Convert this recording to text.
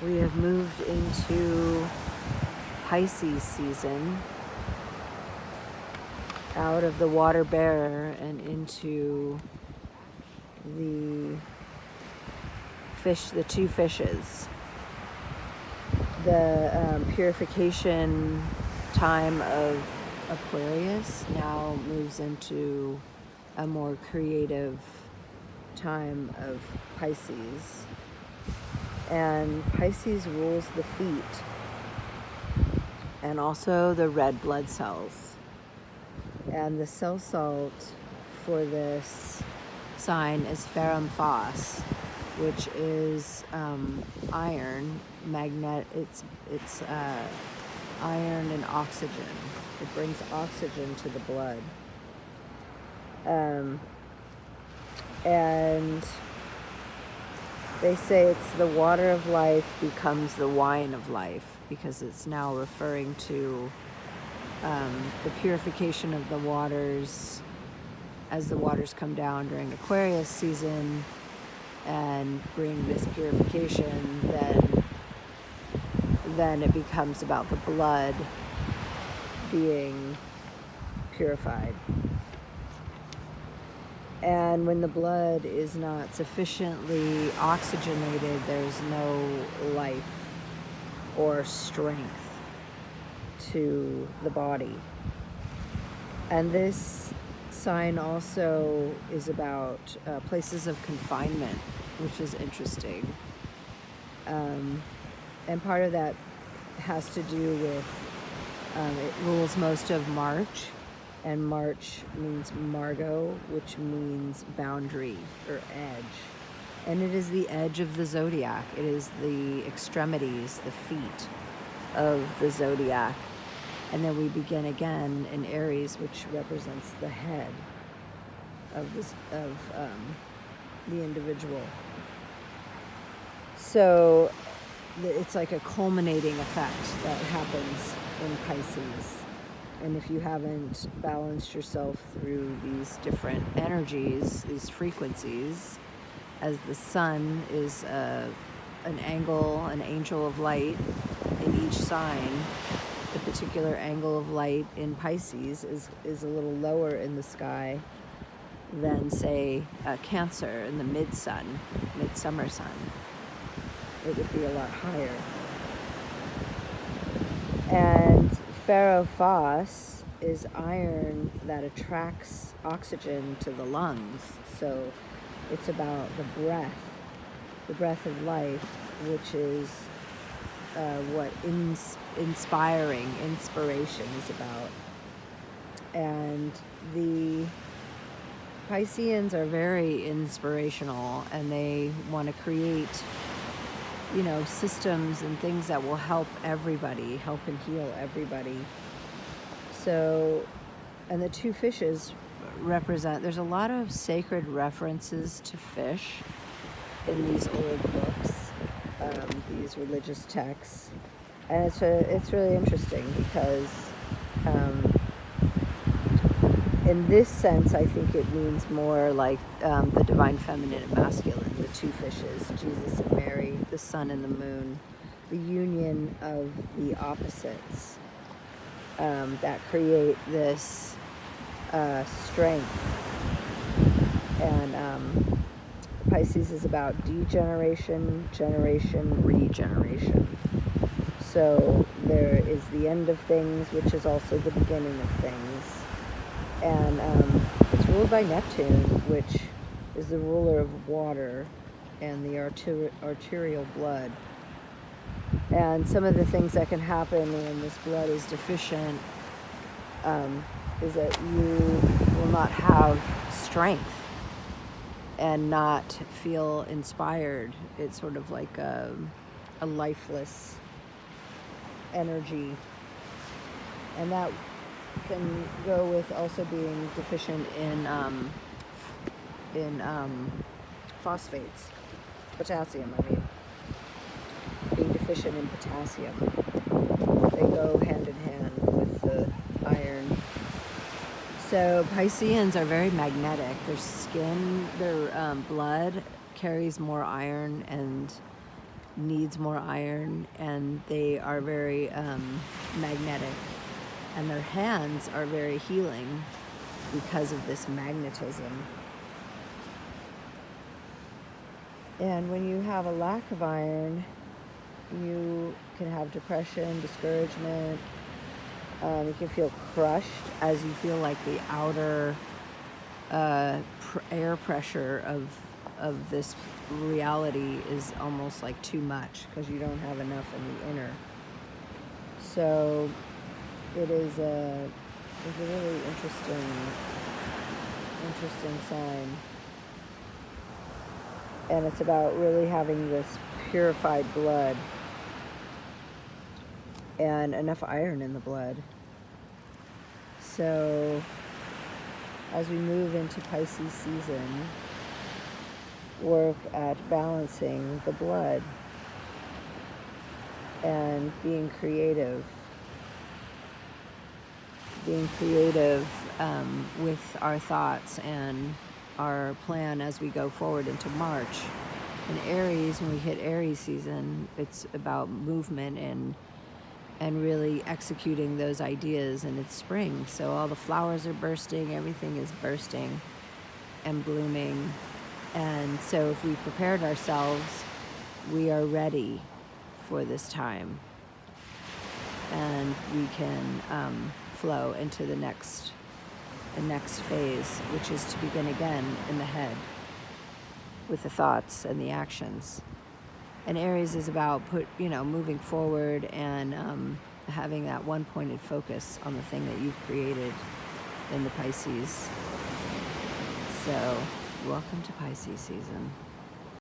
We have moved into Pisces season, out of the water bearer and into the two fishes. The purification time of Aquarius now moves into a more creative time of Pisces. And Pisces rules the feet and also the red blood cells. And the cell salt for this sign is Ferrum Phos, which is iron, it's iron and oxygen. It brings oxygen to the blood. And they say it's the water of life becomes the wine of life, because it's now referring to the purification of the waters as the waters come down during Aquarius season and bring this purification. Then it becomes about the blood being purified. And when the blood is not sufficiently oxygenated, there's no life or strength to the body. And this sign also is about places of confinement, which is interesting. And part of that has to do with, it rules most of March. And March means Margot, which means boundary or edge. And it is the edge of the zodiac. It is the extremities, the feet of the zodiac. And then we begin again in Aries, which represents the head of the individual. So it's like a culminating effect that happens in Pisces. And if you haven't balanced yourself through these different energies, these frequencies, as the sun is an angel of light in each sign, the particular angle of light in Pisces is a little lower in the sky than, say, Cancer in the midsummer sun. It would be a lot higher. And Ferrum Phos is iron that attracts oxygen to the lungs. So it's about the breath of life, which is what inspiration is about. And the Pisceans are very inspirational, and they want to create systems and things that will help everybody, help and heal everybody. So, and the two fishes represent, there's a lot of sacred references to fish in these old books, these religious texts. And it's really interesting because in this sense, I think it means more like the divine feminine and masculine, the two fishes, Jesus and Mary, the sun and the moon, the union of the opposites that create this strength. And Pisces is about degeneration, generation, regeneration. So there is the end of things, which is also the beginning of things. And it's ruled by Neptune, which is the ruler of water and the arterial blood. And some of the things that can happen when this blood is deficient is that you will not have strength and not feel inspired. It's sort of like a lifeless energy. And that can go with also being deficient in phosphates, potassium, being deficient in potassium. They go hand in hand with the iron. So Pisceans are very magnetic. Their skin, their blood carries more iron, and needs more iron, and they are very magnetic, and their hands are very healing because of this magnetism. And when you have a lack of iron, you can have depression, discouragement. You can feel crushed as you feel like the outer air pressure of this reality is almost like too much because you don't have enough in the inner. So it's a really interesting sign. And it's about really having this purified blood and enough iron in the blood. So as we move into Pisces season, work at balancing the blood and being creative with our thoughts and our plan as we go forward into March. In Aries, when we hit Aries season, it's about movement and really executing those ideas, and it's spring, so all the flowers are bursting, everything is bursting and blooming. And so if we prepared ourselves, we are ready for this time, and we can flow into the next phase, which is to begin again in the head with the thoughts and the actions. And Aries is about moving forward and having that one-pointed focus on the thing that you've created in the Pisces. So welcome to Pisces season.